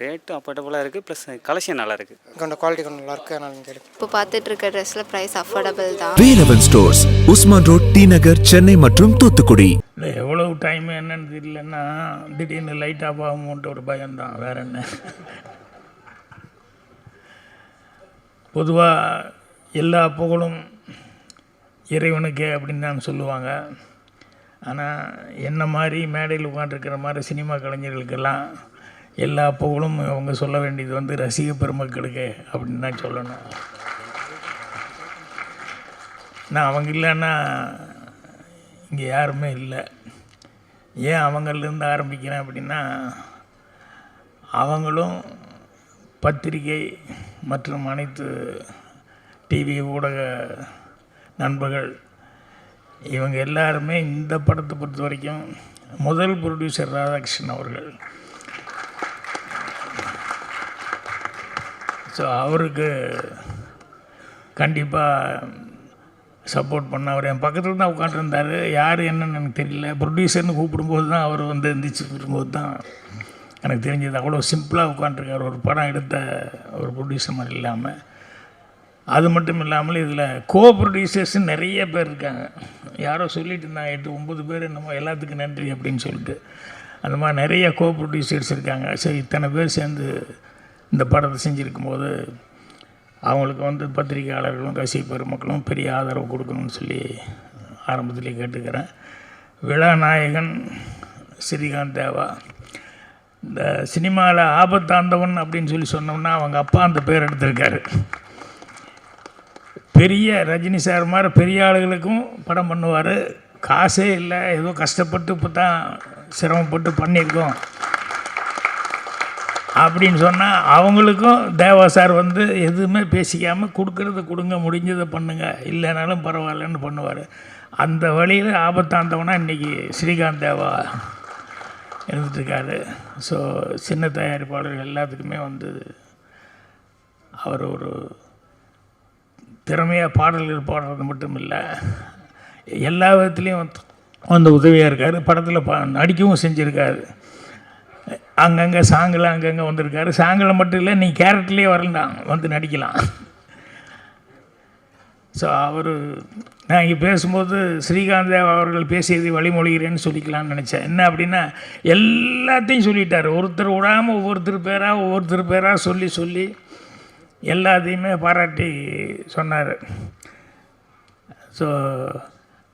Rate அஃபோர்டபுளாக இருக்குது, plus collection நல்லா இருக்குது. கொஞ்சம் குவாலிட்டி கொஞ்சம் நல்லா இருக்குது. அதனால் நீங்கள் எடுக்கும். இப்போ பார்த்துட்டு இருக்க ட்ரெஸ்ஸில் ப்ரைஸ் அஃபோர்டபுள் தான். வேலவன் ஸ்டோர்ஸ், உஸ்மான் ரோட், டி நகர், சென்னை மற்றும் தூத்துக்குடி. இல்லை எவ்வளவு டைம் என்னன்னு தெரியலன்னா திடீர்னு லைட் ஆஃப் ஆகும்ன்ட்டு ஒரு பயம்தான், வேற என்ன. பொதுவாக எல்லா புகழும் இறைவனுக்கே அப்படின்னு தான் சொல்லுவாங்க. ஆனால் என்ன மாதிரி மேடையில் உட்காந்துருக்கிற மாதிரி சினிமா கலைஞர்களுக்கெல்லாம் எல்லா புகழும் அவங்க சொல்ல வேண்டியது வந்து ரசிக பெருமக்களுக்கு அப்படின்னு தான் சொல்லணும். நான் அவங்க இல்லைன்னா இங்கே யாருமே இல்லை. ஏன் அவங்கள்லேருந்து ஆரம்பிக்கிறேன் அப்படின்னா, அவங்களும் பத்திரிகை மற்றும் அனைத்து டிவி ஊடக நண்பர்கள் இவங்க எல்லாருமே இந்த படத்தை பொறுத்த வரைக்கும் முதல் ப்ரொடியூசர் ராதாகிருஷ்ணன் அவர்கள். ஸோ அவருக்கு கண்டிப்பாக சப்போர்ட் பண்ண. அவர் என் பக்கத்தில் தான் உட்காந்துருந்தார். யார் என்னன்னு எனக்கு தெரியல. ப்ரொடியூசர்னு கூப்பிடும்போது தான் அவர் வந்து எந்திரிச்சு வரும்போது தான் எனக்கு தெரிஞ்சது. அவ்வளோ சிம்பிளாக உட்காந்துருக்கார். ஒரு படம் எடுத்த ஒரு ப்ரொடியூசர் மாதிரி இல்லாமல். அது மட்டும் இல்லாமல் இதில் கோ ப்ரொடியூசர்ஸ் நிறைய பேர் இருக்காங்க. யாரோ சொல்லிட்டு இருந்தாங்க 8-9 பேர் என்னமோ, எல்லாத்துக்கும் நன்றி அப்படின்னு சொல்லிட்டு. அந்த மாதிரி நிறைய கோ ப்ரொடியூசர்ஸ் இருக்காங்க. சரி, இத்தனை பேர் சேர்ந்து இந்த படத்தை செஞ்சுருக்கும் போது அவங்களுக்கு வந்து பத்திரிகையாளர்களும் ரசிக பெருமக்களும் பெரிய ஆதரவு கொடுக்கணும்னு சொல்லி ஆரம்பத்திலே கேட்டுக்கிறேன். விழா நாயகன் ஸ்ரீகாந்த் தேவா. இந்த சினிமாவில் ஆபத்தாந்தவன் அப்படின்னு சொல்லி சொன்னோம்னா அவங்க அப்பா அந்த பேர் எடுத்திருக்காரு. பெரிய ரஜினி சார் மாதிரி பெரிய ஆளுகளுக்கும் படம் பண்ணுவார். காசே இல்லை, ஏதோ கஷ்டப்பட்டு இப்போ தான் சிரமப்பட்டு பண்ணியிருக்கோம் அப்படின்னு சொன்னால் அவங்களுக்கும் தேவா சார் வந்து எதுவுமே பேசிக்காமல் கொடுக்கறத கொடுங்க, முடிஞ்சதை பண்ணுங்கள், இல்லைனாலும் பரவாயில்லன்னு பண்ணுவார். அந்த வழியில் ஆபத்தாந்தவனா இன்றைக்கி ஸ்ரீகாந்த் தேவா இருந்துட்டுருக்காரு. ஸோ சின்ன தயாரிப்பாளர்கள் எல்லாத்துக்குமே வந்து அவர் ஒரு திறமையாக பாடல்கள் பாடுறது மட்டும் இல்லை, எல்லா விதத்துலேயும் வந்து உதவியாக இருக்கார். படத்தில் நடிக்கவும் செஞ்சுருக்காரு. அங்கங்கே சாங்கில் அங்கங்கே வந்திருக்காரு. சாங்கில் மட்டும் இல்லை, நீ கேரக்டர்லேயே வரலாம், வந்து நடிக்கலாம். ஸோ அவர் நான் இங்கே பேசும்போது ஸ்ரீகாந்த் தேவா அவர்கள் பேசியதை வழிமொழிகிறேன்னு சொல்லிக்கலான்னு நினச்சேன். என்ன அப்படின்னா, எல்லாத்தையும் சொல்லிட்டார். ஒருத்தர் விடாமல் ஒவ்வொருத்தர் பேராக சொல்லி எல்லாத்தையுமே பாராட்டி சொன்னார். ஸோ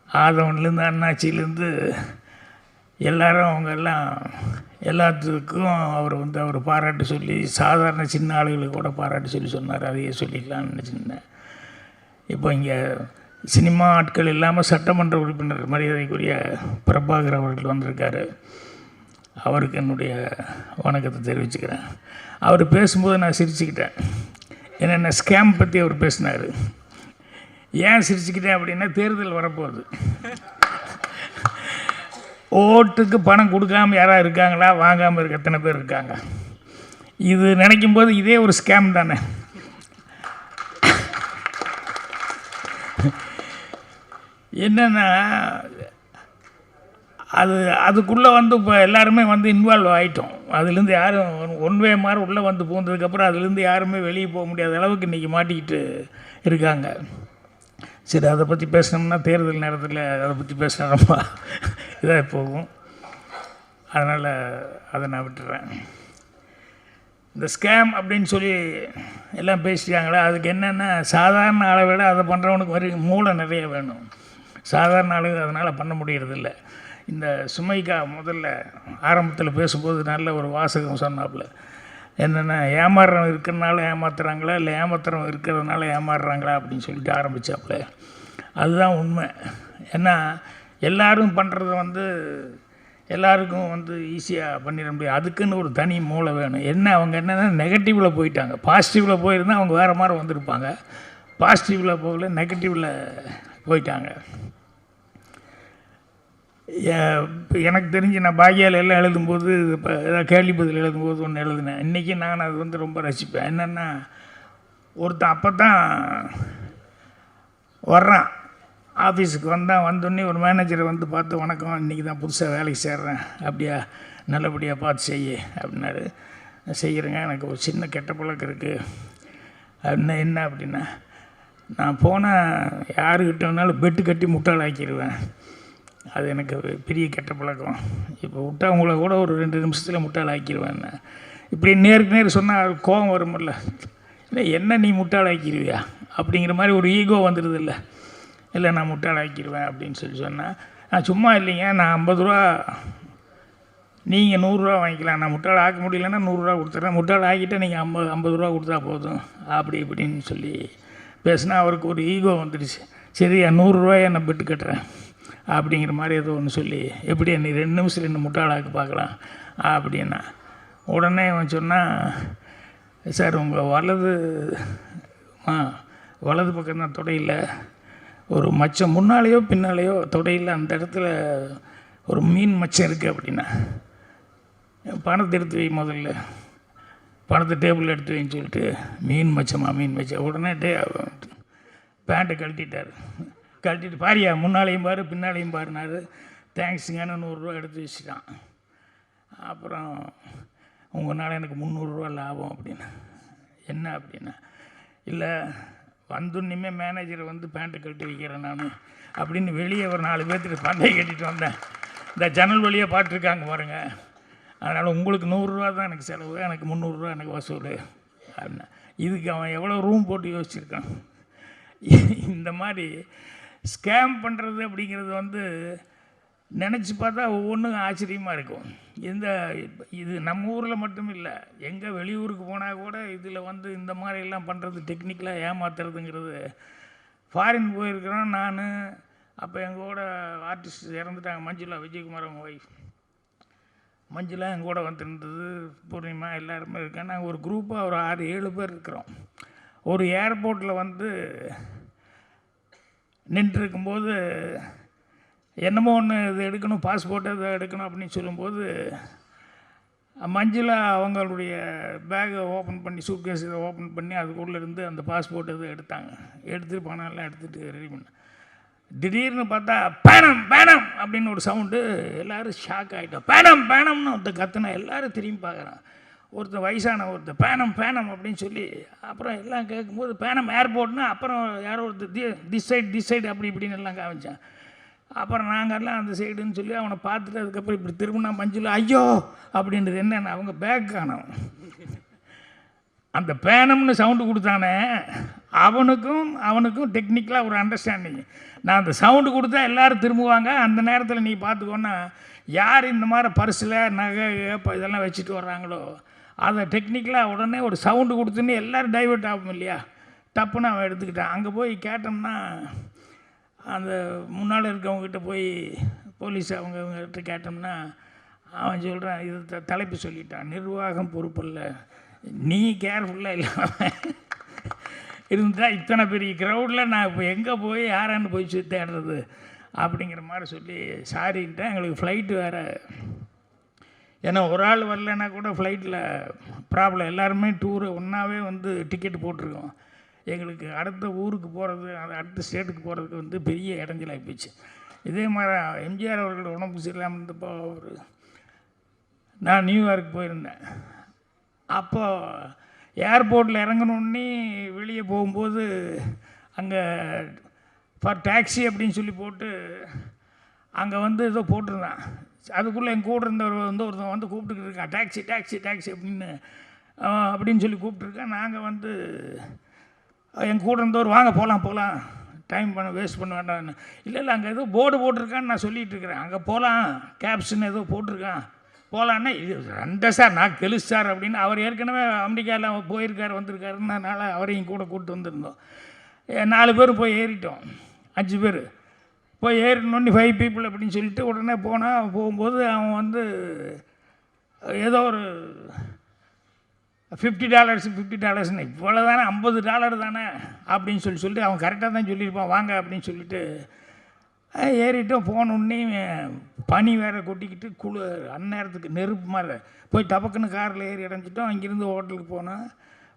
ஆதவன்லேருந்து அண்ணாச்சியிலேருந்து எல்லோரும் அவங்க எல்லாம் எல்லாத்துக்கும் அவர் பாராட்டு சொல்லி, சாதாரண சின்ன ஆளுகளுக்கு கூட பாராட்டு சொல்லி சொன்னார். அதையே சொல்லிக்கலான்னு நினச்சிருந்தேன். இப்போ இங்கே சினிமா ஆட்கள் இல்லாமல் சட்டமன்ற உறுப்பினர் மரியாதைக்குரிய பிரபாகர் அவர்கள் வந்திருக்காரு. அவருக்கு என்னுடைய வணக்கத்தை தெரிவிச்சுக்கிறேன். அவர் பேசும்போது நான் சிரிச்சுக்கிட்டேன். என்னென்ன ஸ்கேம் பற்றி அவர் பேசினார். ஏன் சிரிச்சுக்கிட்டேன் அப்படின்னா, தேர்தல் வரப்போகுது. ஓட்டுக்கு பணம் கொடுக்காமல் யாராவது இருக்காங்களா, வாங்காமல் இருக்க எத்தனை பேர் இருக்காங்க. இது நினைக்கும் போது இதே ஒரு ஸ்கேம் தானே. என்னென்னா அதுக்குள்ளே வந்து இப்போ எல்லாருமே வந்து இன்வால்வ் ஆகிட்டோம். அதுலேருந்து யாரும் ஒன்வே மாதிரி உள்ளே வந்து போனதுக்கப்புறம் அதுலேருந்து யாருமே வெளியே போக முடியாத அளவுக்கு இன்றைக்கி மாட்டிக்கிட்டு இருக்காங்க. சரி, அதை பற்றி பேசினோம்னா தேர்தல் நேரத்தில் அதை பற்றி பேசினா ரொம்ப இதாக போகும். அதனால் அதை நான் விட்டுறேன். இந்த ஸ்கேம் அப்படின்னு சொல்லி எல்லாம் பேசிட்டாங்களே, அதுக்கு என்னென்னா, சாதாரண ஆளை விட அதை பண்ணுறவனுக்கு வரி மூளை நிறைய வேணும். சாதாரண ஆளுங்க அதனால் பண்ண முடியறதில்ல. இந்த சுமைக்கா முதல்ல ஆரம்பத்தில் பேசும்போது நல்ல ஒரு வாசகம் சொன்னாப்புல. என்னென்னா, ஏமாறுறவன் இருக்கிறதுனால ஏமாத்துறாங்களா, இல்லை ஏமாத்துறவன் இருக்கிறதுனால ஏமாறுறாங்களா அப்படின்னு சொல்லிட்டு ஆரம்பித்தாப்புல. அதுதான் உண்மை. ஏன்னா எல்லோரும் பண்ணுறத வந்து எல்லாருக்கும் வந்து ஈஸியாக பண்ணிட முடியாது. அதுக்குன்னு ஒரு தனி மூளை வேணும். அவங்க என்னென்னா நெகட்டிவில் போயிட்டாங்க. பாசிட்டிவில் போயிருந்தால் அவங்க வேறு மாதிரி வந்திருப்பாங்க. பாசிட்டிவில் போகல, நெகட்டிவில் போயிட்டாங்க. எனக்கு தெரிஞ்சு நான் பாக்கியால் எல்லாம் எழுதும்போது, இப்போ ஏதாவது கேள்வி பதில் எழுதும்போது ஒன்று எழுதினேன். இன்றைக்கி நான் அது வந்து ரொம்ப ரசிப்பேன். என்னென்னா, ஒருத்தன் அப்போ தான் வர்றான் ஆஃபீஸுக்கு, வந்தோடனே ஒரு மேனேஜரை வந்து பார்த்து, வணக்கம், இன்றைக்கி தான் புதுசாக வேலைக்கு சேர்றேன், அப்படியா, நல்லபடியாக பார்த்து செய்ய அப்படின்னாரு. செய்கிறேங்க, எனக்கு ஒரு சின்ன கெட்ட பழக்கம் இருக்குது. என்ன அப்படின்னா, நான் போனால் யாருக்கிட்ட வேணாலும் பெட்டு கட்டி முட்டாளாக்கிடுவேன். அது எனக்கு பெரிய கெட்ட பழக்கம். இப்போ விட்டா உங்களை கூட ஒரு 2 நிமிஷத்தில் முட்டாளாக்கிடுவேன். இப்படி நேருக்கு நேர் சொன்னால் அது கோபம் வருமில்ல, இல்லை என்ன நீ முட்டாளாக்கிடுவியா அப்படிங்கிற மாதிரி ஒரு ஈகோ வந்துடுது. இல்லை நான் முட்டாளாக்கிடுவேன் அப்படின்னு சொன்னால், நான் சும்மா இல்லைங்க, நான் 50 ரூபா, நீங்கள் 100 ரூபா வாங்கிக்கலாம், நான் முட்டாள் ஆக்க முடியலன்னா 100 ரூபா கொடுத்துட்றேன், முட்டாள் ஆக்கிட்டால் நீங்கள் 50 ரூபா கொடுத்தா போதும் அப்படி இப்படின்னு சொல்லி பேசினா அவருக்கு ஒரு ஈகோ வந்துடுச்சு. சரி 100 ரூபாயை நான் பெட்டு கட்டுறேன் அப்படிங்கிற மாதிரி ஏதோ ஒன்று சொல்லி, எப்படி நீ 2 நிமிஷத்தில் என்ன முட்டாளாக்க பார்க்கலாம் அப்படின்னா, உடனே அவன் சொன்னால், சார் உங்கள் வலது பக்கம் தான் தொடையில் ஒரு மச்சம், முன்னாலேயோ பின்னாலேயோ தொடையில் அந்த இடத்துல ஒரு மீன் மச்சம் இருக்குது அப்படின்னா, பணத்தை எடுத்து வை, முதல்ல பணத்தை டேபிளில் எடுத்து வைன்னு சொல்லிட்டு, மீன் மச்சம் உடனே பேண்ட்டை கழட்டிட்டு பாரியா முன்னாலேயும் பாரு பின்னாலேயும் பாருனாரு. தேங்க்ஸுங்கன்னு 100 ரூபா எடுத்து வச்சுட்டான். அப்புறம் உங்களால் எனக்கு 300 ரூபா லாபம் அப்படின்னு. என்ன அப்படின்னா, இல்லை வந்துன்னுமே மேனேஜரை வந்து பேண்ட்டை கழட்டி வைக்கிறேன் நான் அப்படின்னு வெளியே ஒரு 4 பேர்த்துக்கு பண்டையை கட்டிட்டு வந்தேன். இந்த ஜன்னல் வழியாக பார்த்துருக்காங்க பாருங்கள், அதனால் உங்களுக்கு 100 ரூபா தான் எனக்கு செலவு, எனக்கு 300 ரூபா எனக்கு வசூல் அப்படின்னா. இதுக்கு அவன் எவ்வளோ ரூம் போட்டு யோசிச்சிருக்கான். இந்த மாதிரி ஸ்கேம் பண்ணுறது அப்படிங்கிறது வந்து நினச்சி பார்த்தா ஒவ்வொன்றும் ஆச்சரியமாக இருக்கும். இது நம்ம ஊரில் மட்டும் இல்லை, எங்கே வெளியூருக்கு போனால் கூட இதில் வந்து இந்த மாதிரிலாம் பண்ணுறது, டெக்னிக்கலாக ஏமாத்துறதுங்கிறது. ஃபாரின் போயிருக்கிறோம் நான், அப்போ எங்களோட ஆர்டிஸ்ட் இறந்துட்டாங்க, மஞ்சுளா, விஜயகுமார் அவங்க ஒய்ஃப் மஞ்சுளா எங்கள் கூட வந்துருந்தது, பூர்ணிமா எல்லாருமே இருக்கேன். நாங்கள் ஒரு குரூப்பாக ஒரு 6-7 பேர் இருக்கிறோம். ஒரு ஏர்போர்ட்டில் வந்து நின்றுருக்கும்போது என்னமோ ஒன்று இது எடுக்கணும், பாஸ்போர்ட் இதை எடுக்கணும் அப்படின்னு சொல்லும்போது, மஞ்சுளா அவங்களுடைய பேக்கை ஓப்பன் பண்ணி, சூட்கேஸ் இதை ஓப்பன் பண்ணி அதுக்குள்ளே இருந்து அந்த பாஸ்போர்ட் இதை எடுத்தாங்க. எடுத்துகிட்டு பணம்லாம் எடுத்துகிட்டு ரெடி பண்ண, திடீர்னு பார்த்தா பேனம் அப்படின்னு ஒரு சவுண்டு. எல்லோரும் ஷாக் ஆகிட்டோம். பேனம்னு ஒருத்தர் கத்துனா, எல்லோரும் திரும்பி பார்க்குறான். ஒருத்தர் வயசான ஒருத்தர் பேனம் அப்படின்னு சொல்லி, அப்புறம் எல்லாம் கேட்கும்போது பேனம் ஏர்போர்ட்னா, அப்புறம் யாரோ ஒருத்தர் திஸ் சைடு அப்படி இப்படின்னு எல்லாம் காமிச்சான். அப்புறம் நாங்கள்லாம் அந்த சைடுன்னு சொல்லி அவனை பார்த்துட்டு அதுக்கப்புறம் இப்படி திரும்பினா மஞ்சுளா ஐயோ அப்படின்றது என்னென்ன, அவங்க பேக் காணோம். அந்த பேனம்னு சவுண்டு கொடுத்தானே அவனுக்கும் டெக்னிக்கலாக ஒரு அண்டர்ஸ்டாண்டிங். நான் அந்த சவுண்டு கொடுத்தா எல்லோரும் திரும்புவாங்க, அந்த நேரத்தில் நீ பார்த்துக்கோன்னா யார் இந்த மாதிரி பர்ஸில் நகை இதெல்லாம் வச்சுட்டு வர்றாங்களோ அதை டெக்னிக்கலாக உடனே ஒரு சவுண்டு கொடுத்துன்னு எல்லோரும் டைவர்ட் ஆகும் இல்லையா, டப்புன்னு அவன் எடுத்துக்கிட்டான். அங்கே போய் கேட்டோம்னா அந்த முன்னால் இருக்கவங்ககிட்ட போய் போலீஸ் அவங்ககிட்ட கேட்டோம்னா அவன் சொல்கிறான், இது தலைப்பு சொல்லிட்டான், நிர்வாகம் பொறுப்பில்ல, நீ கேர்ஃபுல்லாக இல்லாமல் இருந்தால் இத்தனை பெரிய க்ரௌடில் நான் இப்போ எங்கே போய் யாரான்னு போய் தேடுறது அப்படிங்கிற மாதிரி சொல்லி சாரின்ட்டேன். எங்களுக்கு ஃப்ளைட்டு வேறு, ஏன்னா ஒரு ஆள் வரலன்னா கூட ஃப்ளைட்டில் ப்ராப்ளம், எல்லாருமே டூரு ஒன்றாவே வந்து டிக்கெட் போட்டிருக்கோம். எங்களுக்கு அடுத்த ஊருக்கு போகிறது, அடுத்த ஸ்டேட்டுக்கு போகிறதுக்கு வந்து பெரிய இடைஞ்சலாகி போச்சு. இதே மாதிரி எம்ஜிஆர் அவர்கள் உடம்பு சரியில்லாமல் இருந்தப்போ நான் நியூயார்க் போயிருந்தேன். அப்போது ஏர்போர்ட்டில் இறங்கணுன்னே வெளியே போகும்போது அங்கே ஃபார் டாக்ஸி அப்படின்னு சொல்லி போட்டு அங்கே வந்து ஏதோ போட்டிருந்தான். அதுக்குள்ளே எங்கள் கூட இருந்தவர் வந்து ஒருத்தன் வந்து கூப்பிட்டுக்கிட்டு இருக்கான், டாக்ஸி அப்படின்னு சொல்லி கூப்பிட்டுருக்கேன். நாங்கள் வந்து எங்கள் கூட இருந்தவர் வாங்க போகலாம் டைம் வேஸ்ட் பண்ண வேண்டாம்னு. இல்லை அங்கே ஏதோ போர்டு போட்டிருக்கான்னு நான் சொல்லிகிட்டு இருக்கிறேன், அங்கே போகலாம் கேப்ஸ்ன்னு ஏதோ போட்டிருக்கான் போகலான்னா, இது ரெண்ட சார் நான் கெலுசு சார் அப்படின்னு. அவர் ஏற்கனவே அமெரிக்காவில் போயிருக்கார் வந்திருக்காருன்றனால அவரையும் கூட கூப்பிட்டு வந்திருந்தோம். 4 பேர் போய் ஏறிட்டோம், 5 பேர் போய் ஏறினோன்னு 5 பீப்புள் அப்படின்னு சொல்லிட்டு உடனே போகும்போது அவன் வந்து ஏதோ ஒரு $50 இவ்வளோ தானே, $50 தானே அப்படின்னு சொல்லிட்டு அவன் கரெக்டாக தான் சொல்லியிருப்பான், வாங்க அப்படின்னு சொல்லிட்டு ஏறிட்டோம். போனோடனே பனி வேறு கொட்டிக்கிட்டு அந்நேரத்துக்கு நெருப்பு மாதிரி போய் டபக்குன்னு காரில் ஏறி இறஞ்சிட்டோம். அங்கேருந்து ஹோட்டலுக்கு போனோம்.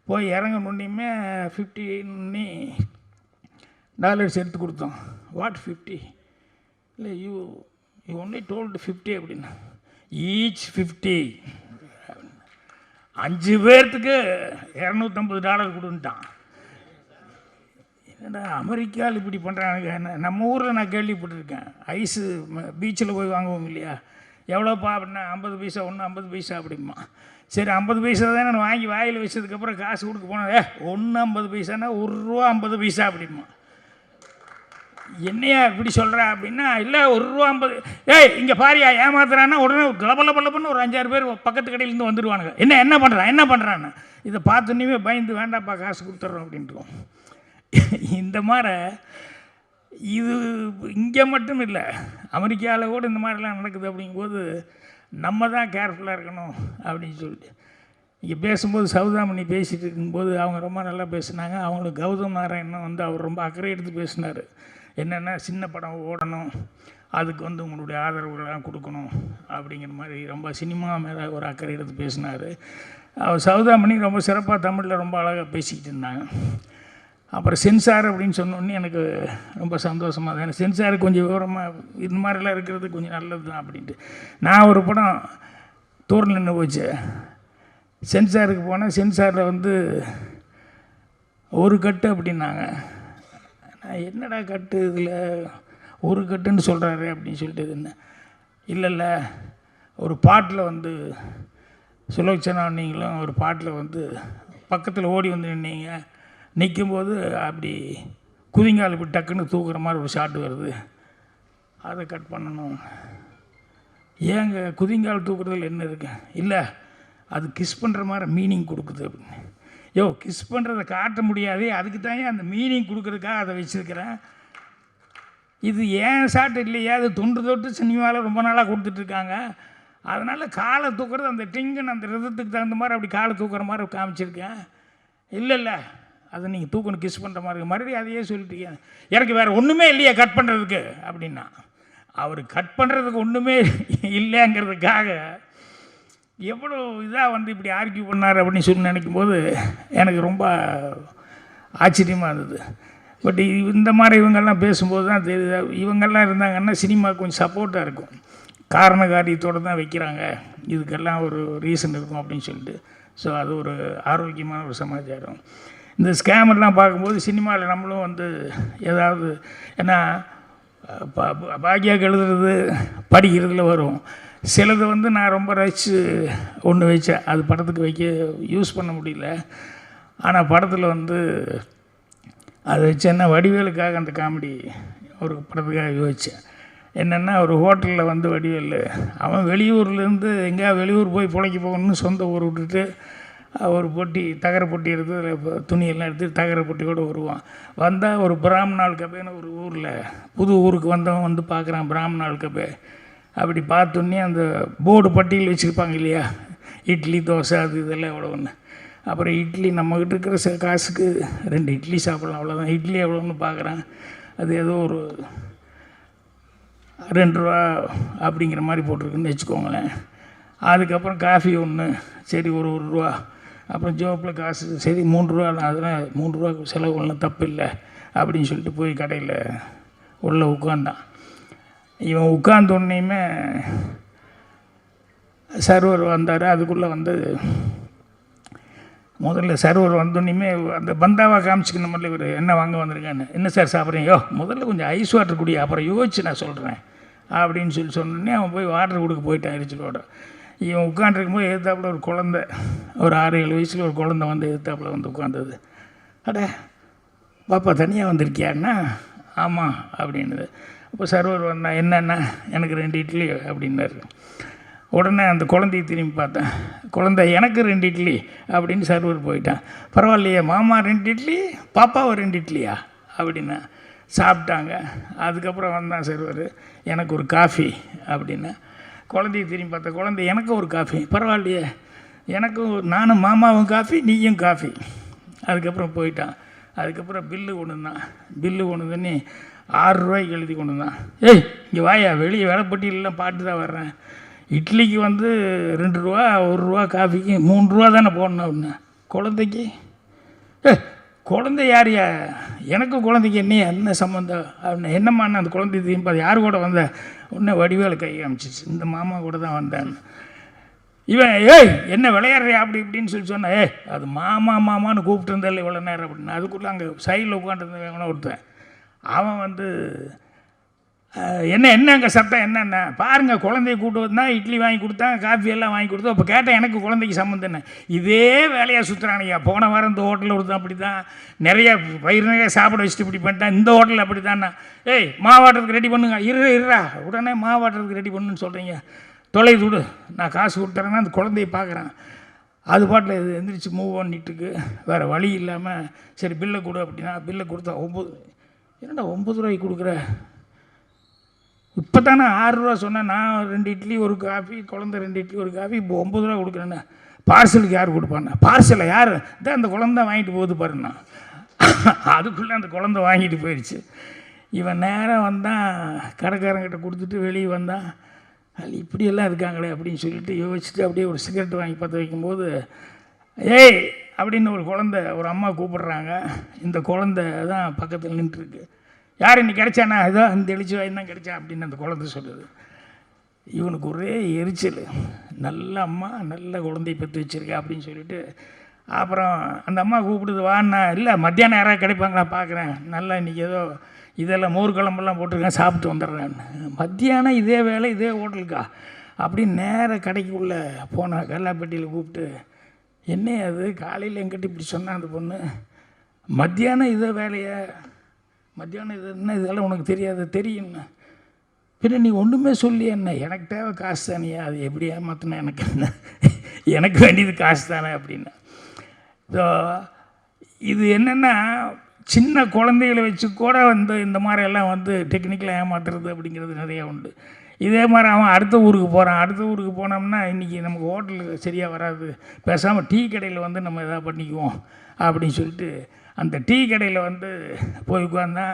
போய் இறங்கணுன்னையுமே $50 எடுத்து கொடுத்தோம். வாட் 50? இல்லை யூ ஒன்லி டோல்டு 50 அப்படின்னா, ஈச் 50. 5 பேர்த்துக்கு $250 கொடுன்ட்டான். என்னடா அமெரிக்காவில் இப்படி பண்ணுறாங்க. நம்ம ஊரில் நான் கேள்விப்பட்டிருக்கேன். ஐஸு பீச்சில் போய் வாங்குவோம் இல்லையா, எவ்வளோப்பா அப்படின்னா 50 பைசா, ஒன்று 50 பைசா அப்படிமா. சரி 50 பைசா தானே நான் வாங்கி வாயில் வச்சதுக்கப்புறம் காசு கொடுக்க போனேன். ஒன்று 50 பைசானா ₹1.50 அப்படிமா. என்னையா இப்படி சொல்கிறா அப்படின்னா, இல்லை ₹1.50. இங்கே பாரியா ஏமாத்துறான்னா உடனே கலப்பலப்பலப்பன்னு ஒரு 5-6 பேர் பக்கத்து கடையிலேருந்து வந்துடுவானுங்க. என்ன பண்ணுறான்னு இதை பார்த்துன்னே பயந்து வேண்டாப்பா காசு கொடுத்துட்றோம் அப்படின்ட்டுருவோம். இந்த மாதிரி இது இங்கே மட்டும் இல்லை, அமெரிக்காவில் கூட இந்த மாதிரிலாம் நடக்குது. அப்படிங்கும்போது நம்ம தான் கேர்ஃபுல்லாக இருக்கணும் அப்படின்னு சொல்லிட்டு இங்கே பேசும்போது சௌதாமணி பேசிகிட்டு இருக்கும்போது அவங்க ரொம்ப நல்லா பேசுனாங்க. அவங்களுக்கு கௌதம் நாராயணன் வந்து அவர் ரொம்ப அக்கறை எடுத்து பேசினார். என்னென்னா சின்ன படம் ஓடணும், அதுக்கு வந்து உங்களுடைய ஆதரவுகள்லாம் கொடுக்கணும் அப்படிங்கிற மாதிரி ரொம்ப சினிமா மேலே ஒரு அக்கறை எடுத்து பேசினார். அவர் சௌதாமணி ரொம்ப சிறப்பாக தமிழில் ரொம்ப அழகாக பேசிக்கிட்டு இருந்தாங்க. அப்புறம் சென்சார் அப்படின்னு சொன்னோடனே எனக்கு ரொம்ப சந்தோஷமாக தான். எனக்கு சென்சார் கொஞ்சம் விவரமாக இந்த மாதிரிலாம் இருக்கிறது கொஞ்சம் நல்லது தான் அப்படின்ட்டு நான் ஒரு படம் தூரில் நின்று போச்சு. சென்சாருக்கு போனேன். சென்சாரில் வந்து ஒரு கட்டு அப்படின்னாங்க. நான் என்னடா கட்டு இதில் ஒரு கட்டுன்னு சொல்கிறாரு அப்படின்னு சொல்லிட்டு என்ன இல்லை ஒரு பாட்டில் வந்து சுலோச்சனா நீங்களும் ஒரு பாட்டில் வந்து பக்கத்தில் ஓடி வந்து நின்னீங்க. நிற்கும்போது அப்படி குதிங்கால் இப்படி டக்குன்னு தூக்குற மாதிரி ஒரு ஷாட் வருது, அதை கட் பண்ணணும். ஏங்க குதிங்கால் தூக்குறதுல என்ன இருக்கு? இல்லை அது கிஸ் பண்ணுற மாதிரி மீனிங் கொடுக்குது அப்படின்னு. கிஸ் பண்ணுறதை காட்ட முடியாது, அதுக்கு தான் அந்த மீனிங் கொடுக்குறதுக்காக அதை வச்சுருக்கிறேன். இது ஏன் ஷாட் இல்லையா, அது தொட்டு சினிமாவில் ரொம்ப நாளாக கொடுத்துட்ருக்காங்க. அதனால் காலை தூக்குறது அந்த டிங்குன்னு அந்த ரிதத்துக்கு தகுந்த மாதிரி அப்படி காலை தூக்குற மாதிரி காமிச்சிருக்கேன். இல்லை அதை நீங்கள் தூக்கணும் கிஸ் பண்ணுற மாதிரி மறுபடியும் அதையே சொல்லிட்டீங்க. எனக்கு வேறு ஒன்றுமே இல்லையா கட் பண்ணுறதுக்கு அப்படின்னா, அவர் கட் பண்ணுறதுக்கு ஒன்றுமே இல்லைங்கிறதுக்காக எவ்வளோ இதாக வந்து இப்படி ஆர்கியூ பண்ணார் அப்படின்னு சொல்லி நினைக்கும்போது எனக்கு ரொம்ப ஆச்சரியமாக இருந்தது. பட் இந்த மாதிரி இவங்கெல்லாம் பேசும்போது தான் தெரியுது, இவங்கெல்லாம் இருந்தாங்கன்னா சினிமா கொஞ்சம் சப்போர்ட்டாக இருக்கும். காரண காரியத்தோடு தான் வைக்கிறாங்க, இதுக்கெல்லாம் ஒரு ரீசன் இருக்கும் அப்படின்னு சொல்லிட்டு. ஸோ அது ஒரு ஆரோக்கியமான ஒரு சமாச்சாரம். இந்த ஸ்கேமெல்லாம் பார்க்கும்போது சினிமாவில் நம்மளும் வந்து ஏதாவது, ஏன்னா பாக்கியாவுக்கு எழுதுறது படிக்கிறதுல வரும் சிலது வந்து நான் ரொம்ப ரசித்து ஒன்று வச்சேன், அது படத்துக்கு வைக்க யூஸ் பண்ண முடியல. ஆனால் படத்தில் வந்து அது வச்சேன்னா வடிவேலுக்காக அந்த காமெடி ஒரு படத்துக்காக யோசித்தேன். என்னென்னா ஒரு ஹோட்டலில் வந்து வடிவேல் அவன் வெளியூர்லேருந்து எங்கேயா வெளியூர் போய் பிழைக்க போகணும்னு சொந்த ஊர் விட்டுட்டு ஒரு பொட்டி தகர பொட்டி எடுத்து துணியெல்லாம் எடுத்து தகர பொட்டியோடு வருவான். வந்தால் ஒரு பிராமணால் கபேன்னு ஒரு ஊரில் புது ஊருக்கு வந்தவன் வந்து பார்க்குறான் பிராமணால் கபே. அப்படி பார்த்தோன்னே அந்த போர்டு பட்டியல் வச்சுருப்பாங்க இல்லையா, இட்லி தோசை அது இதெல்லாம் எவ்வளோ ஒன்று. அப்புறம் இட்லி நம்மக்கிட்ட இருக்கிற காசுக்கு 2 இட்லி சாப்பிட்லாம், அவ்வளோதான். இட்லி எவ்வளோன்னு பார்க்குறான், அது ஏதோ ஒரு ₹2 அப்படிங்கிற மாதிரி போட்டிருக்குன்னு வச்சுக்கோங்களேன். அதுக்கப்புறம் காஃபி ஒன்று, சரி ஒரு ₹1. அப்புறம் ஜோப்பில் காசு, சரி ₹3, அதெல்லாம் ₹3 செலவு ஒன்றும் தப்பு இல்லை அப்படின்னு சொல்லிட்டு போய் கடையில் உள்ளே உட்காந்தான். இவன் உட்கார்ந்த உடனேயுமே சர்வர் வந்தார். அதுக்குள்ளே வந்து முதல்ல சர்வர் வந்தோடனேயுமே அந்த பந்தாவாக காமிச்சிக்கணும் முதல்ல இவர் என்ன வாங்க வந்திருக்கான்னு. என்ன சார் சாப்பிட்றீங்க? முதல்ல கொஞ்சம் ஐஸ் வாட்டர் குடி, அப்புறம் யோசிச்சு நான் சொல்கிறேன் அப்படின்னு சொன்னோடனே அவன் போய் வாட்டர் கொடுக்க போயிட்டான் எரிச்சலோட. இவன் உட்காண்ட்ருக்கும்போது எதிர்த்தாப்புல ஒரு குழந்தை, ஒரு 6-7 வயசில் ஒரு குழந்தை வந்து எதிர்த்தாப்புல வந்து உட்காந்தது. அட பாப்பா தனியாக வந்திருக்கியாண்ணா? ஆமாம் அப்படின்னுது. அப்போ சர்வர் வந்தா, என்னென்னா எனக்கு 2 இட்லி அப்படின்னாரு. உடனே அந்த குழந்தைய திரும்பி பார்த்தேன். குழந்தை எனக்கு 2 இட்லி அப்படின்னு சர்வர் போயிட்டான். பரவாயில்லையே மாமா 2 இட்லி, பாப்பாவை 2 இட்லியா அப்படின்னா. சாப்பிட்டாங்க. அதுக்கப்புறம் வந்தான் சர்வர், எனக்கு ஒரு காஃபி அப்படின்னா. குழந்தைய திரும்பி பார்த்தா, குழந்தை எனக்கு ஒரு காஃபி, பரவாயில்லையே எனக்கும், நானும் மாமாவும் காஃபி நீயும் காஃபி. அதுக்கப்புறம் போயிட்டான். அதுக்கப்புறம் பில்லு கொண்டு தான், பில்லு கொண்டு தண்ணி ₹6 எழுதி கொண்டு தான். இங்கே வாயா, வெளியே வேலைப்பட்டியலாம் பாட்டு தான் வர்றேன். இட்லிக்கு வந்து ₹2, ₹1, காஃபிக்கு ₹3 தானே போடணும் அப்படின்னா. குழந்தைக்கு குழந்தை யாரையா? எனக்கு குழந்தைக்கு என்ன சம்மந்தம் அப்படின்னு. என்னம்மா அந்த குழந்தை திரும்பி யார் கூட வந்த? உடனே வடிவேலு கை காமிச்சிச்சு, இந்த மாமா கூட தான் வந்தேன். இவன் ஏய் என்ன விளையாடுறியா அப்படி இப்படின்னு சொல்லி சொன்னேன். அது மாமா மாமான்னு கூப்பிட்டு இருந்தால இவ்வளோ நேரம் அப்படின்னு. அதுக்குள்ளே அங்கே சைடில் உட்காந்துருந்தவன் ஒருத்தன் அவன் வந்து என்ன அங்கே சத்தம் என்னென்ன பாருங்கள், குழந்தைய கூப்பிட்டு வந்தால் இட்லி வாங்கி கொடுத்தான், காஃபி எல்லாம் வாங்கி கொடுத்தோம். அப்போ கேட்டேன் எனக்கு குழந்தைக்கு சம்மந்தம் என்ன, இதே வேலையாக சுற்றுறானையா. போன வாரம் இந்த ஹோட்டலில் ஒருத்தன் அப்படி தான் நிறைய வயிறு நிறைய சாப்பிட வச்சுட்டு இப்படி பண்ணிட்டான், இந்த ஹோட்டலில் அப்படி தான்ண்ணா. ஏய் மாவாட்டுறதுக்கு ரெடி பண்ணுங்க, இருறா உடனே மாவாட்டுறதுக்கு ரெடி பண்ணுன்னு சொல்கிறீங்க, தொலைது விடு நான் காசு கொடுத்துறேன்னா அந்த குழந்தைய பார்க்குறான். அது பாட்டில் இது எந்திரிச்சு மூவ் பண்ணிட்டுருக்கு. வேறு வழி இல்லாமல் சரி பில்லை கொடு அப்படின்னா பில்லை கொடுத்தா 9. என்னடா 9 ரூபாய்க்கு கொடுக்குற, இப்போ தானே 6 ரூபா சொன்னேன், நான் 2 இட்லி 1 காஃபி, குழந்தை 2 இட்லி 1 காஃபி, இப்போ 9 ரூபா கொடுக்குறேன்னா பார்சலுக்கு யார் கொடுப்பாண்ணா, பார்சலை யார் தான் அந்த குழந்தை வாங்கிட்டு போகுது பாருண்ணா. அதுக்குள்ளே அந்த குழந்தை வாங்கிட்டு போயிடுச்சு. இவன் நேராக வந்தான், கடைக்காரங்கிட்ட கொடுத்துட்டு வெளியே வந்தான். அது இப்படியெல்லாம் இருக்காங்களே அப்படின்னு சொல்லிட்டு யோசிச்சுட்டு அப்படியே ஒரு சிகரெட் வாங்கி பற்ற வைக்கும்போது ஏய் அப்படின்னு ஒரு அம்மா கூப்பிடுறாங்க. இந்த குழந்தை தான் பக்கத்தில் நின்றுருக்கு. யார் இன்னைக்கு கிடைச்சானா, ஏதோ இந்த எழுச்சி வாங்கி தான் கிடைச்சா அப்படின்னு அந்த குழந்தை சொல்லுது. இவனுக்கு ஒரே எரிச்சல், நல்ல அம்மா நல்ல குழந்தைய பெற்று வச்சுருக்கா அப்படின்னு சொல்லிட்டு அப்புறம் அந்த அம்மா கூப்பிடுது வான்னா. இல்லை மத்தியானம் யாராவது கிடைப்பாங்களா பார்க்குறேன், நல்லா இன்றைக்கி ஏதோ இதெல்லாம் மோர் குழம்பெல்லாம் போட்டிருக்கேன் சாப்பிட்டு வந்துடுறேன். மத்தியானம் இதே வேலை இதே ஹோட்டலுக்கா அப்படின்னு நேராக கடைக்குள்ளே போனான். கல்லாப்பட்டியில் கூப்பிட்டு என்ன அது காலையில் எங்கிட்ட இப்படி சொன்னான் அந்த பொண்ணு, மத்தியானம் இதே வேலையை, மத்தியானம் இது என்ன இதெல்லாம் உனக்கு தெரியாது, தெரியும்ண்ணா. பின்ன நீ ஒன்றுமே சொல்லி என்ன, எனக்கு தேவை காசு தானேயா, அது எப்படி ஏமாத்தினா எனக்கு என்ன, எனக்கு வேண்டியது காசு தானே அப்படின்னு. ஸோ இது என்னென்னா சின்ன குழந்தைகளை வச்சு கூட வந்து இந்த மாதிரியெல்லாம் வந்து டெக்னிக்கலாக ஏமாத்துறது அப்படிங்கிறது நிறையா உண்டு. இதே மாதிரி அவன் அடுத்த ஊருக்கு போகிறான். அடுத்த ஊருக்கு போனோம்னா இன்றைக்கி நமக்கு ஹோட்டலுக்கு சரியாக வராது, பேசாமல் டீ கடையில் வந்து நம்ம எதாவது பண்ணிக்குவோம் அப்படின்னு சொல்லிட்டு அந்த டீ கடையில் வந்து போய் உட்காந்தா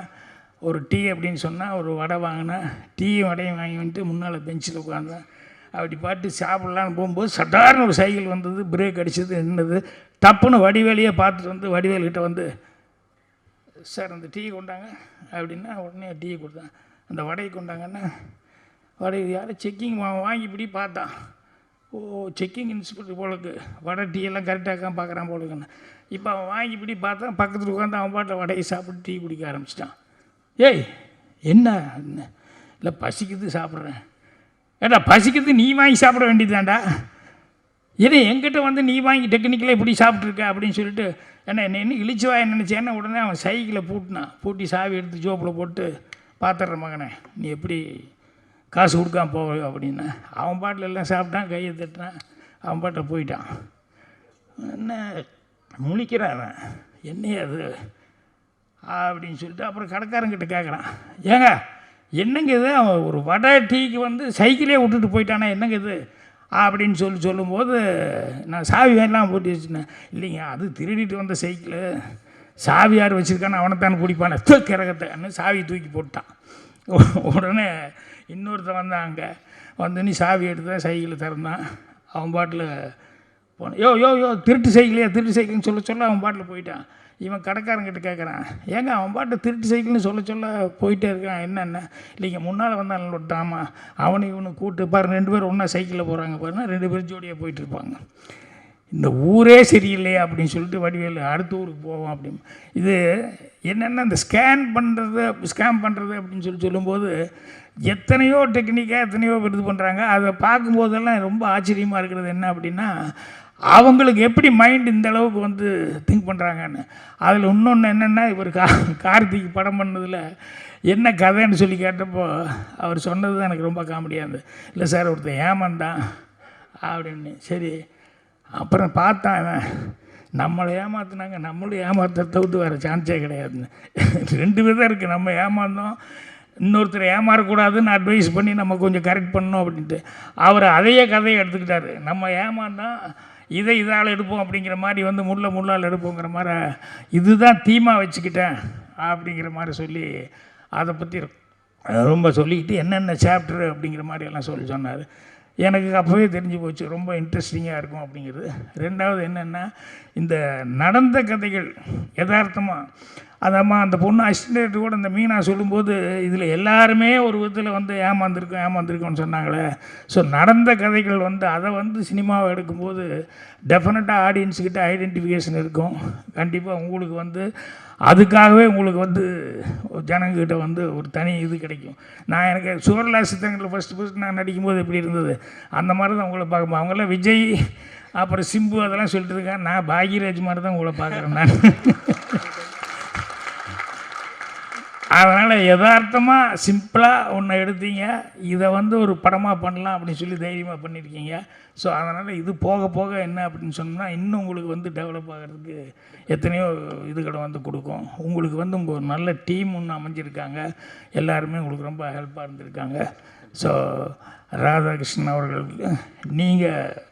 ஒரு டீ அப்படின்னு சொன்னால் ஒரு வடை வாங்கினேன். டீயும் வடையும் வாங்கி வந்துட்டு முன்னால் பெஞ்சில் உட்காந்தேன். அப்படி பாட்டு சாப்பிட்லான்னு போகும்போது சட்டார்னு ஒரு சைக்கிள் வந்தது, பிரேக் அடிச்சது, நின்னது. டப்புன்னு வடிவேலையே பார்த்துட்டு வந்து வடிவேல்கிட்ட வந்து சார் அந்த டீ கொண்டாங்க அப்படின்னா உடனே டீ கொடுத்தேன். அந்த வடையை கொண்டாங்கன்னா வடை யாரும் செக்கிங் வாங்கி இப்படி பார்த்தான். ஓ செக்கிங் இன்ஸ்பெக்டர் போலுக்கு வடை டீ எல்லாம் கரெக்டாக பார்க்குறான் போலுக்குன்னு. இப்போ அவன் வாங்கி இப்படி பார்த்தான், பக்கத்தில் உட்காந்து அவன் பாட்டில் வடையை சாப்பிட்டு டீ குடிக்க ஆரம்பிச்சிட்டான். ஏய் என்ன இல்லை பசிக்குது சாப்பிட்றேன். ஏடா பசிக்குது நீ வாங்கி சாப்பிட வேண்டியதுதான்டா, ஏன்னா என்கிட்ட வந்து நீ வாங்கி டெக்னிக்கலாக இப்படி சாப்பிட்ருக்க அப்படின்னு சொல்லிட்டு என்ன இழிச்சு வாய நினச்சேன்னா உடனே அவன் சைக்கிளை பூட்டி சாவி எடுத்து ஜோப்பில் போட்டு பார்த்துட்ற மகனே நீ எப்படி காசு கொடுக்காம போக அப்படின்னா அவன் பாட்டில் எல்லாம் சாப்பிட்டான், கையை தட்டினான், அவன் பாட்டில் போயிட்டான். என்ன முழிக்கிறான் அவன், என்னையே அது அப்படின்னு சொல்லிட்டு அப்புறம் கடைக்காரங்கிட்ட கேட்குறான், ஏங்க என்னங்க இது, அவன் ஒரு வடை டீக்கு வந்து சைக்கிளே விட்டுட்டு போயிட்டானே என்னங்க இது அப்படின்னு சொல்லும்போது நான் சாவி வேணலாம் போட்டு வச்சுனேன். இல்லைங்க அது திருடிட்டு வந்த சைக்கிளு, சாவி யார் வச்சுருக்கான்னு அவனைத்தானே குடிப்பானே கிறகத்தைன்னு சாவி தூக்கி போட்டான். உடனே இன்னொருத்தன் வந்தான், அங்கே வந்து நீ சாவி எடுத்து சைக்கிளை திறந்தான். அவன் பாட்டில் போனான். யோ திருட்டு சைக்கிள்னு சொல்ல அவன் பாட்டில் போயிட்டான். இவன் கடைக்காரங்கிட்ட கேட்குறான், ஏங்க அவன் பாட்டு திருட்டு சைக்கிள்னு சொல்ல போயிட்டே இருக்கான் என்னென்ன. இல்லைங்க முன்னால் வந்தான் விட்டாமா, அவனை இவனு கூப்பிட்டு பாரு 2 பேர் ஒன்றா சைக்கிளில் போகிறாங்க பாருன்னா 2 பேர் ஜோடியாக போயிட்டுருப்பாங்க. இந்த ஊரே சரியில்லையே அப்படின்னு சொல்லிட்டு வடிவேலு அடுத்த ஊருக்கு போவோம் அப்படின்னு. இது என்னென்னா இந்த ஸ்கேம் பண்ணுறது அப்படின்னு சொல்லும்போது எத்தனையோ டெக்னிக்காக எத்தனையோ இது பண்ணுறாங்க. அதை பார்க்கும்போதெல்லாம் ரொம்ப ஆச்சரியமாக இருக்கிறது என்ன அப்படின்னா அவங்களுக்கு எப்படி மைண்ட் இந்த அளவுக்கு வந்து திங்க் பண்ணுறாங்கன்னு. அதில் இன்னொன்று என்னென்னா இவர் கார்த்திக் படம் பண்ணதில் என்ன கதைன்னு சொல்லி கேட்டப்போ அவர் சொன்னது தான் எனக்கு ரொம்ப காமெடியாக இருந்தது. இல்லை சார் ஒருத்தர் ஏமாந்தான் அப்படின்னு. சரி அப்புறம் பார்த்தான் அவன் நம்மளை ஏமாற்றினாங்க, நம்மளும் ஏமாத்த தவிர்த்து வேறு சான்ஸே கிடையாதுன்னு. 2 விதம் இருக்குது, நம்ம ஏமாந்தோம், இன்னொருத்தரை ஏமாறக்கூடாதுன்னு அட்வைஸ் பண்ணி நம்ம கொஞ்சம் கரெக்ட் பண்ணணும் அப்படின்ட்டு. அவர் அதையே கதையை எடுத்துக்கிட்டார். நம்ம ஏமாந்தோம் இதால் எடுப்போம் அப்படிங்கிற மாதிரி வந்து முள்ளால் எடுப்போங்கிற மாதிரி இதுதான் தீமாக வச்சுக்கிட்டேன் அப்படிங்கிற மாதிரி சொல்லி அதை பற்றி ரொம்ப சொல்லிக்கிட்டு என்னென்ன சாப்டரு அப்படிங்கிற மாதிரி எல்லாம் சொன்னார். எனக்கு அப்போவே தெரிஞ்சு போச்சு ரொம்ப இன்ட்ரெஸ்டிங்காக இருக்கும் அப்படிங்கிறது. 2வது என்னென்னா இந்த நடந்த கதைகள் யதார்த்தமாக அதாம்மா அந்த பொண்ணு அசிஸ்டன்ட் கூட இந்த மீனா சொல்லும்போது இதில் எல்லாருமே ஒரு விதத்தில் வந்து ஏமாந்துருக்கோம்னு சொன்னாங்களே. ஸோ நடந்த கதைகள் வந்து அதை வந்து சினிமாவை எடுக்கும்போது டெஃபினட்டாக ஆடியன்ஸுக்கிட்ட ஐடென்டிஃபிகேஷன் இருக்கும். கண்டிப்பாக உங்களுக்கு வந்து அதுக்காகவே உங்களுக்கு வந்து ஜனங்கிட்ட வந்து ஒரு தனி இது கிடைக்கும். நான் எனக்கு சுவர்லா சித்தங்களில் ஃபஸ்ட்டு நான் நடிக்கும்போது எப்படி இருந்தது அந்த மாதிரி தான் உங்களை பார்க்கும்போது அவங்களாம் விஜய் அப்புறம் சிம்பு அதெல்லாம் சொல்லிட்டு இருக்கேன். நான் பாக்யராஜ் மாதிரி தான் உங்களை பார்க்குறேன் நான். அதனால் யதார்த்தமாக சிம்பிளாக ஒன்று எடுத்தீங்க, இதை வந்து ஒரு படமாக பண்ணலாம் அப்படின்னு சொல்லி தைரியமாக பண்ணியிருக்கீங்க. ஸோ அதனால் இது போக போக என்ன அப்படின்னு சொன்னால் இன்னும் உங்களுக்கு வந்து டெவலப் ஆகிறதுக்கு எத்தனையோ இதுகளை வந்து கொடுக்கும். உங்களுக்கு வந்து உங்கள் ஒரு நல்ல டீம் ஒன்று அமைஞ்சிருக்காங்க, எல்லாருமே உங்களுக்கு ரொம்ப ஹெல்ப்பாக இருந்திருக்காங்க. ஸோ ராதாகிருஷ்ணன் அவர்களுக்கு நீங்கள்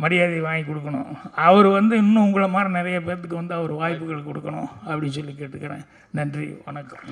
மரியாதை வாங்கி கொடுக்கணும். அவர் வந்து இன்னும் உங்களை மாதிரி நிறைய பேர்த்துக்கு வந்து அவர் வாய்ப்புகள் கொடுக்கணும் அப்படின்னு சொல்லி கேட்டுக்கிறேன். நன்றி, வணக்கம்.